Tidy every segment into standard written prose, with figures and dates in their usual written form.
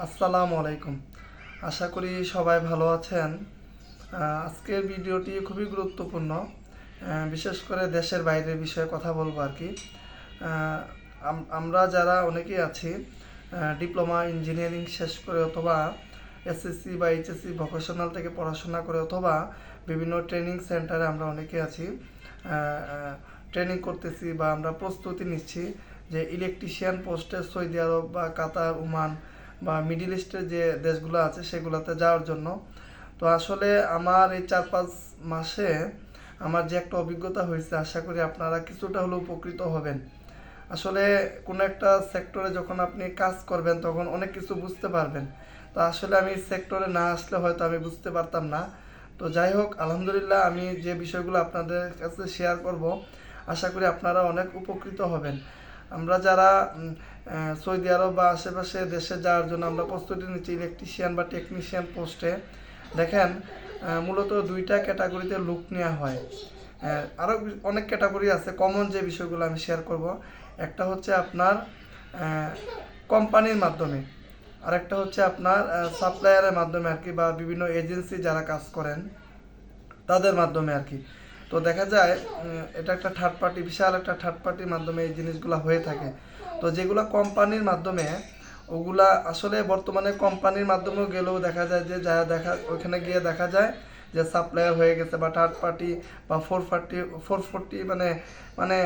আসসালামু আলাইকুম। আশা করি সবাই ভালো আছেন। আজকের ভিডিওটি খুবই গুরুত্বপূর্ণ। বিশেষ করে দেশের বাইরের বিষয়ে কথা বলবো আর কি। আহ, আমরা যারা অনেকেই আছি ডিপ্লোমা ইঞ্জিনিয়ারিং শেষ করে অথবা এসএসসি বা এইচএসসি ভোকেশনাল থেকে পড়াশোনা করে অথবা বিভিন্ন ট্রেনিং সেন্টারে আমরা অনেকে আছি, ট্রেনিং করতেছি বা আমরা প্রস্তুতি নিচ্ছি যে ইলেকট্রিশিয়ান পোস্টে সৌদি আরব বা কাতার, ওমান বা মিডিল ইস্টের যে দেশগুলো আছে সেগুলোতে যাওয়ার জন্য। তো আসলে আমার এই 4-5 মাসে আমার যে একটা অভিজ্ঞতা হয়েছে, আশা করি আপনারা কিছুটা হলেও উপকৃত হবেন। আসলে কোনো একটা সেক্টরে যখন আপনি কাজ করবেন তখন অনেক কিছু বুঝতে পারবেন। তো আসলে আমি সেক্টরে না আসলে হয়তো আমি বুঝতে পারতাম না। তো যাই হোক, আলহামদুলিল্লাহ, আমি যে বিষয়গুলো আপনাদের কাছে শেয়ার করব, আশা করি আপনারা অনেক উপকৃত হবেন। আমরা যারা সৌদি আরব বা আশেপাশে দেশে যাওয়ার জন্য আমরা প্রস্তুতি নিচ্ছি ইলেকট্রিশিয়ান বা টেকনিশিয়ান পোস্টে, দেখেন মূলত দুইটা ক্যাটাগরিতে লোক নেওয়া হয়। আরও অনেক ক্যাটাগরি আছে, কমন যে বিষয়গুলো আমি শেয়ার করব, একটা হচ্ছে আপনার কোম্পানির মাধ্যমে, আর একটা হচ্ছে আপনার সাপ্লায়ারের মাধ্যমে আর কি, বা বিভিন্ন এজেন্সি যারা কাজ করেন তাদের মাধ্যমে আর কি। তো দেখা যায় এটা একটা থার্ড পার্টি, বিশাল একটা থার্ড পার্টির মাধ্যমে এই জিনিসগুলো হয়ে থাকে। তো যেগুলো কোম্পানির মাধ্যমে, ওগুলা আসলে বর্তমানে কোম্পানির মাধ্যমেও গেলেও দেখা যায় যে যা দেখা ওইখানে গিয়ে দেখা যায় যে সাপ্লায়ার হয়ে গেছে বা থার্ড পার্টি বা 440 মানে মানে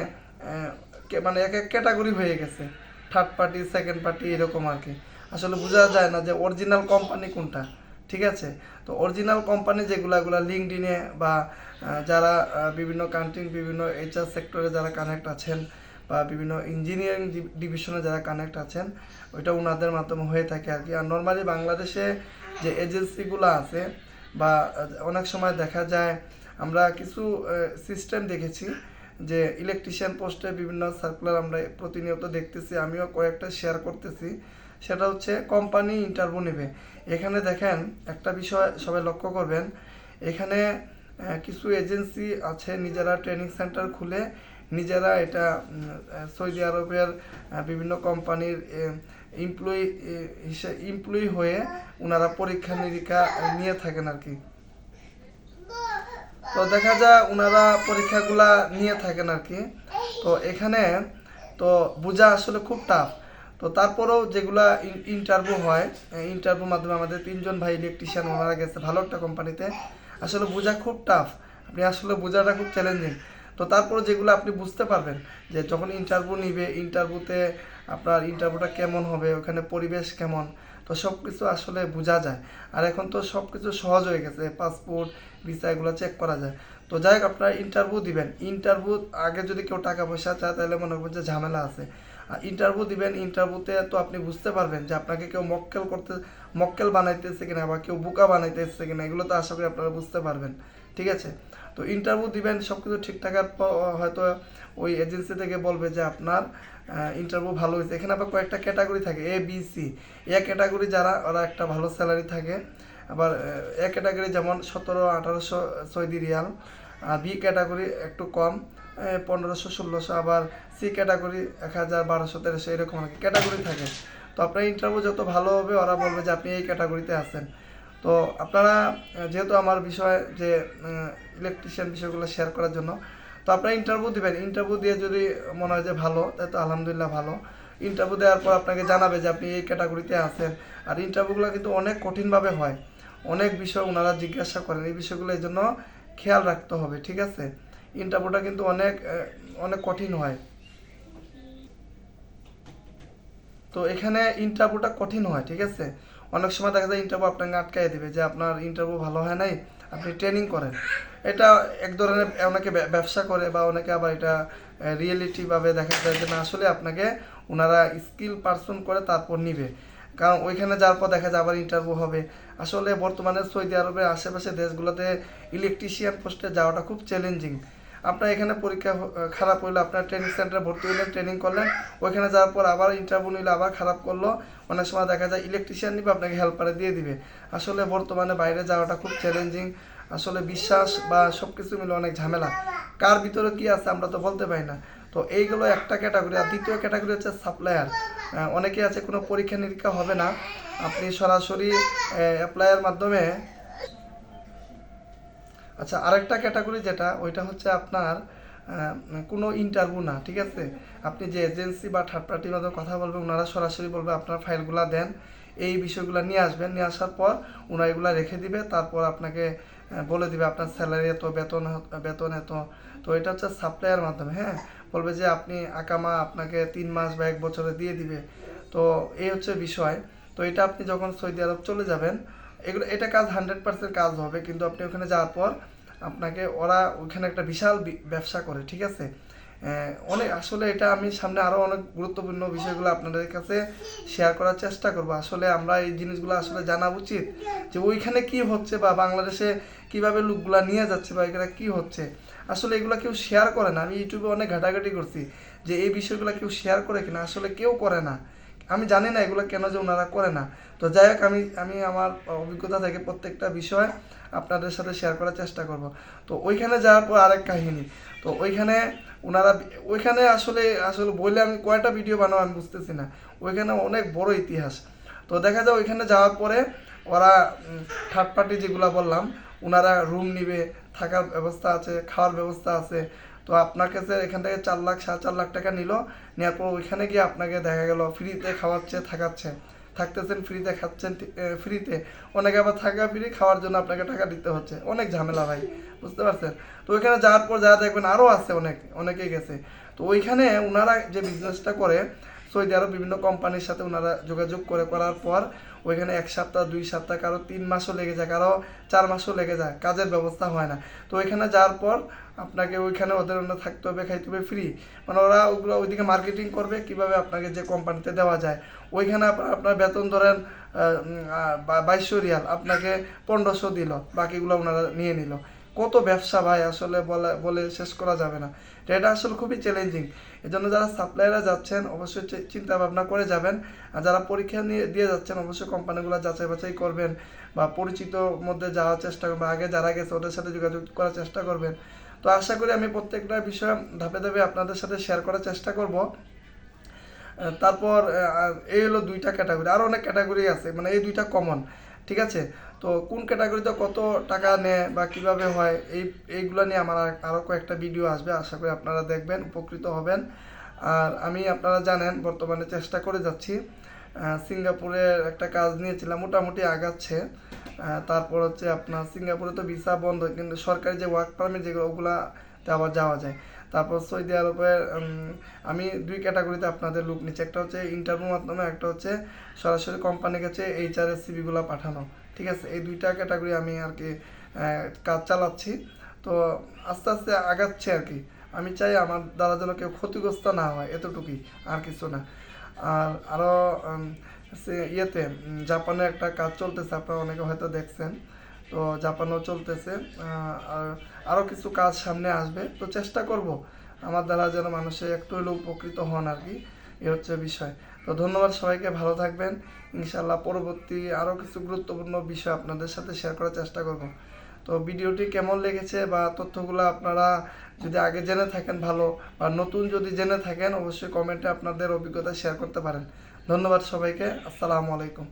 মানে এক এক ক্যাটাগরি হয়ে গেছে, থার্ড পার্টি, সেকেন্ড পার্টি, এরকম আর কি। আসলে বোঝা যায় না যে অরিজিনাল কোম্পানি কোনটা। ঠিক আছে, তো অরিজিনাল কোম্পানি যেগুলো, এগুলো লিঙ্কডইনে বা যারা বিভিন্ন কান্ট্রি, বিভিন্ন এইচআর সেক্টরে যারা কানেক্ট আছেন বা বিভিন্ন ইঞ্জিনিয়ারিং ডিভিশনে যারা কানেক্ট আছেন, ওইটা ওনাদের মাধ্যমে হয়ে থাকে আর কি। আর নর্মালি বাংলাদেশে যে এজেন্সিগুলো আছে বা অনেক সময় দেখা যায়, আমরা কিছু সিস্টেম দেখেছি যে ইলেকট্রিশিয়ান পোস্টে বিভিন্ন সার্কুলার আমরা প্রতিনিয়ত দেখতেছি, আমিও কয়েকটা শেয়ার করতেছি। সেটা হচ্ছে কোম্পানি ইন্টারভিউ নেবে। এখানে দেখেন একটা বিষয় সবাই লক্ষ্য করবেন, এখানে কিছু এজেন্সি আছে নিজেরা ট্রেনিং সেন্টার খুলে নিজেরা এটা সৌদি আরবের বিভিন্ন কোম্পানির এমপ্লয়ি হয়ে ওনারা পরীক্ষা নিরীক্ষা নিয়ে থাকেন আর কি। তো দেখা যায় ওনারা পরীক্ষাগুলা নিয়ে থাকেন আর কি। তো এখানে তো বোঝা আসলে খুব টাফ। তো তারপরেও যেগুলা ইন্টারভিউ হয়, ইন্টারভিউর মাধ্যমে আমাদের 3জন ভাই ইলেকট্রিশিয়ান ওনারা গেছে ভালো একটা কোম্পানিতে। আসলে বোঝা খুব টাফ, আপনি আসলে বোঝাটা খুব চ্যালেঞ্জিং। তো তারপরে যেগুলো আপনি বুঝতে পারবেন যে যখন ইন্টারভিউ নিবে, ইন্টারভিউতে আপনার ইন্টারভিউটা কেমন হবে, ওখানে পরিবেশ কেমন, তো সব কিছু আসলে বোঝা যায়। আর এখন তো সব কিছু সহজ হয়ে গেছে, পাসপোর্ট, ভিসা এগুলো চেক করা যায়। তো যাই হোক, আপনারা ইন্টারভিউ দিবেন। ইন্টারভিউ আগে যদি কেউ টাকা পয়সা চায় তাহলে মনে করবেন যে ঝামেলা আছে। আর ইন্টারভিউ দিবেন, ইন্টারভিউতে তো আপনি বুঝতে পারবেন যে আপনাকে কেউ মক্কেল বানাইতেছে কিনা বা কেউ বোকা বানাইতেছে কিনা, এগুলো তো আশা করি আপনারা বুঝতে পারবেন। ঠিক আছে, তো ইন্টারভিউ দিবেন, সব কিছু ঠিকঠাক পর হয়তো ওই এজেন্সি থেকে বলবে যে আপনার ইন্টারভিউ ভালো হয়েছে। এখানে আবার কয়েকটা ক্যাটাগরি থাকে, A B C. A category যারা, ওরা একটা ভালো স্যালারি থাকে। আবার এ ক্যাটাগরি যেমন 1700-1800 সৌদি রিয়াল, আর বি ক্যাটাগরি একটু কম, 1500-1600। আবার সি ক্যাটাগরি 1000-1200-1300, এরকম আর কি ক্যাটাগরি থাকে। তো আপনার ইন্টারভিউ যত ভালো হবে ওরা বলবে যে আপনি এই ক্যাটাগরিতে আছেন। তো আপনারা যেহেতু আমার বিষয় যে ইলেকট্রিশিয়ান বিষয়গুলো শেয়ার করার জন্য, তো আপনারা ইন্টারভিউ দিবেন। ইন্টারভিউ দিয়ে যদি মনে হয় যে ভালো, তাই তো আলহামদুলিল্লাহ ভালো। ইন্টারভিউ দেওয়ার পর আপনাকে জানাবে যে আপনি এই ক্যাটাগরিতে আছেন। আর ইন্টারভিউগুলো কিন্তু অনেক কঠিনভাবে হয়, অনেক বিষয় ওনারা জিজ্ঞাসা করেন, এই বিষয়গুলো এই জন্য খেয়াল রাখতে হবে। ঠিক আছে, ইন্টারভিউটা কিন্তু অনেক অনেক কঠিন হয়। তো এখানে ইন্টারভিউটা কঠিন হয়। ঠিক আছে, অনেক সময় দেখা যায় ইন্টারভিউ আপনাকে আটকাই দেবে যে আপনার ইন্টারভিউ ভালো হয় নাই, আপনি ট্রেনিং করেন। এটা এক ধরনের, অনেকে ব্যবসা করে বা অনেকে আবার এটা রিয়েলিটিভাবে দেখা যায় যে না, আসলে আপনাকে ওনারা স্কিল পার্সন করে তারপর নিবে। কারণ ওইখানে যাওয়ার পর দেখা যায় আবার ইন্টারভিউ হবে। আসলে বর্তমানে সৌদি আরবের আশেপাশে দেশগুলোতে ইলেকট্রিশিয়ান পোস্টে যাওয়াটা খুব চ্যালেঞ্জিং। আপনার এখানে পরীক্ষা খারাপ হইলো, আপনার ট্রেনিং সেন্টারে ভর্তি হইলেন, ট্রেনিং করলেন, ওইখানে যাওয়ার পর আবার ইন্টারভিউ নিলে আবার খারাপ করলো, অনেক সময় দেখা যায় ইলেকট্রিশিয়ান নিবে, আপনাকে হেল্পারে দিয়ে দিবে। আসলে বর্তমানে বাইরে যাওয়াটা খুব চ্যালেঞ্জিং। আসলে বিশ্বাস বা সব কিছু মিলে অনেক ঝামেলা, কার ভিতরে কি আছে আমরা তো বলতে পারি না। তো তো এইগুলো একটা ক্যাটাগরি। আর দ্বিতীয় ক্যাটাগরি হচ্ছে সাপ্লায়ার। অনেকে আছে কোনো পরীক্ষা নিরীক্ষা হবে না, আপনি সরাসরি অ্যাপ্লাইয়ের মাধ্যমে। আচ্ছা, আরেকটা ক্যাটাগরি যেটা, ওইটা হচ্ছে আপনার কোনো ইন্টারভিউ না, ঠিক আছে। আপনি যে এজেন্সি বা থার্ড পার্টির মাধ্যমে কথা বলবেন, ওনারা সরাসরি বলবে আপনার ফাইলগুলো দেন, এই বিষয়গুলো নিয়ে আসবেন, নিয়ে আসার পর ওনারা এগুলো রেখে দিবে, তারপর আপনাকে বলে দিবে আপনার স্যালারি এত, বেতন এত। তো এটা হচ্ছে সাপ্লাইয়ের মাধ্যমে, হ্যাঁ, বলবে যে আপনি আকামা আপনাকে 3 মাস বা 1 বছরে দিয়ে দিবে। তো এই হচ্ছে বিষয়। তো এটা আপনি যখন সৌদি আরব চলে যাবেন, এটা কাজ 100% কাজ হবে, কিন্তু আপনি ওখানে যাওয়ার পর আপনাকে ওরা ওইখানে একটা বিশাল ব্যবসা করে, ঠিক আছে। অনেক আসলে এটা আমি সামনে আরও অনেক গুরুত্বপূর্ণ বিষয়গুলো আপনাদের কাছে শেয়ার করার চেষ্টা করব। আসলে আমরা এই জিনিসগুলো আসলে জানা উচিত যে ওইখানে কি হচ্ছে, বা বাংলাদেশে কিভাবে লোকগুলা নিয়ে যাচ্ছে, বা এখানে কি হচ্ছে। আসলে এগুলো কেউ শেয়ার করে না। আমি ইউটিউবে অনেক ঘাটাঘাটি করছি যে এই বিষয়গুলো কেউ শেয়ার করে কিনা, আসলে কেউ করে না। আমি জানি না এগুলো কেন যে ওনারা করে না। তো যাই হোক, আমি আমার অভিজ্ঞতা থেকে প্রত্যেকটা বিষয় আপনাদের সাথে শেয়ার করার চেষ্টা করব। তো ওইখানে যাওয়ার পর আরেক কাহিনী। তো ওইখানে আসলে আসলে বলে আমি কয়টা ভিডিও বানাবো আমি বুঝতেছি না। ওইখানে অনেক বড় ইতিহাস। তো দেখা যায় ওইখানে যাওয়ার পরে ওরা থার্ড পার্টি যেগুলো বললাম, ওনারা রুম নিবে, থাকার ব্যবস্থা আছে, খাওয়ার ব্যবস্থা আছে। তো আপনার কাছে এখান থেকে 4 লাখ 4.5 লাখ টাকা নিল, নেওয়ার পর ওইখানে গিয়ে আপনাকে দেখা গেল ফ্রিতে খাওয়াচ্ছে, থাকতেছেন ফ্রিতে, খাচ্ছেন ফ্রিতে। অনেকে আবার থাকা ফ্রি, খাওয়ার জন্য আপনাকে টাকা দিতে হচ্ছে। অনেক ঝামেলা ভাই, বুঝতে পারছেন। তো ওইখানে যাওয়ার পর যা দেখবেন আরও আছে, অনেকেই গেছে। তো ওইখানে ওনারা যে বিজনেসটা করে, সৌদি আরব বিভিন্ন কোম্পানির সাথে ওনারা যোগাযোগ করার পর ওইখানে 1 সপ্তাহ 2 সপ্তাহ, কারো 3 মাসও লেগে যায়, কারো 4 মাসও লেগে যায়, কাজের ব্যবস্থা হয় না। তো ওইখানে যাওয়ার পর আপনাকে ওইখানে ওদের অন্য থাকতে হবে, খাইতে হবে ফ্রি। মানে ওরা ওইগুলো ওইদিকে মার্কেটিং করবে কীভাবে আপনাকে যে কোম্পানিতে দেওয়া যায়। ওইখানে আপনার বেতন ধরেন 2200 রিয়াল, আপনাকে 1500 দিল, বাকিগুলো ওনারা নিয়ে নিল। কত ব্যবসা ভাই, আসলে বলে শেষ করা যাবে না। তো এটা আসলে খুবই চ্যালেঞ্জিং। এই জন্য যারা সাপ্লাইয়াররা যাচ্ছেন অবশ্যই চিন্তা ভাবনা করে যাবেন। আর যারা পরীক্ষা দিয়ে যাচ্ছেন অবশ্যই কোম্পানিগুলো যাচাই বাছাই করবেন, বা পরিচিত মধ্যে যাওয়ার চেষ্টা করবেন, আগে যারা গেছে ওদের সাথে যোগাযোগ করার চেষ্টা করবেন। তো আশা করি আমি প্রত্যেকটা বিষয় ধাপে ধাপে আপনাদের সাথে শেয়ার করার চেষ্টা করব। তারপর এই হলো 2টা ক্যাটাগরি, আরও অনেক ক্যাটাগরি আছে, মানে এই 2টা কমন, ঠিক আছে। তো কোন ক্যাটাগরিতে কত টাকা নেয় বা কিভাবে হয়, এইগুলো নিয়ে আমার আরও কয়েকটা ভিডিও আসবে, আশা করি আপনারা দেখবেন, উপকৃত হবেন। আর আমি, আপনারা জানেন, বর্তমানে চেষ্টা করে যাচ্ছি। সিঙ্গাপুরের একটা কাজ নিয়েছিলাম, মোটামুটি আগাচ্ছে। তারপর হচ্ছে আপনার সিঙ্গাপুরে তো ভিসা বন্ধ, কিন্তু সরকারি যে ওয়ার্ক পারমিট যেগুলো, ওগুলাতে আবার যাওয়া যায়। তারপর সৌদি আরবের আমি 2 ক্যাটাগরিতে আপনাদের লুক নিচ্ছি, একটা হচ্ছে ইন্টারভিউ মাধ্যমে, একটা হচ্ছে সরাসরি কোম্পানির কাছে এইচআরএস সিভিগুলো পাঠানো, ঠিক আছে। এই 2টা ক্যাটাগরি আমি আর কি কাজ চালাচ্ছি। তো আস্তে আস্তে আগাচ্ছে আর কি। আমি চাই আমার দ্বারা যেন কেউ ক্ষতিগ্রস্ত না হয়, এতটুকুই, আর কিছু না। আর আরও ইয়েতে জাপানে একটা কাজ চলতেছে, আপনারা অনেকে হয়তো দেখছেন। তো জাপানেও চলতেছে। আর আরও কিছু কাজ সামনে আসবে। তো চেষ্টা করব আমার দ্বারা যেন মানুষের একটু হলেও উপকৃত হন আর কি, এ হচ্ছে বিষয়। তো ধন্যবাদ সবাইকে, ভালো থাকবেন। ইনশাআল্লাহ পরবর্তী আরও কিছু গুরুত্বপূর্ণ বিষয় আপনাদের সাথে শেয়ার করার চেষ্টা করব। তো ভিডিওটি কেমন লেগেছে বা তথ্যগুলো আপনারা যদি আগে জেনে থাকেন ভালো, বা নতুন যদি জেনে থাকেন অবশ্যই কমেন্টে আপনাদের অভিজ্ঞতা শেয়ার করতে পারেন। ধন্যবাদ সবাইকে, আসসালামু আলাইকুম।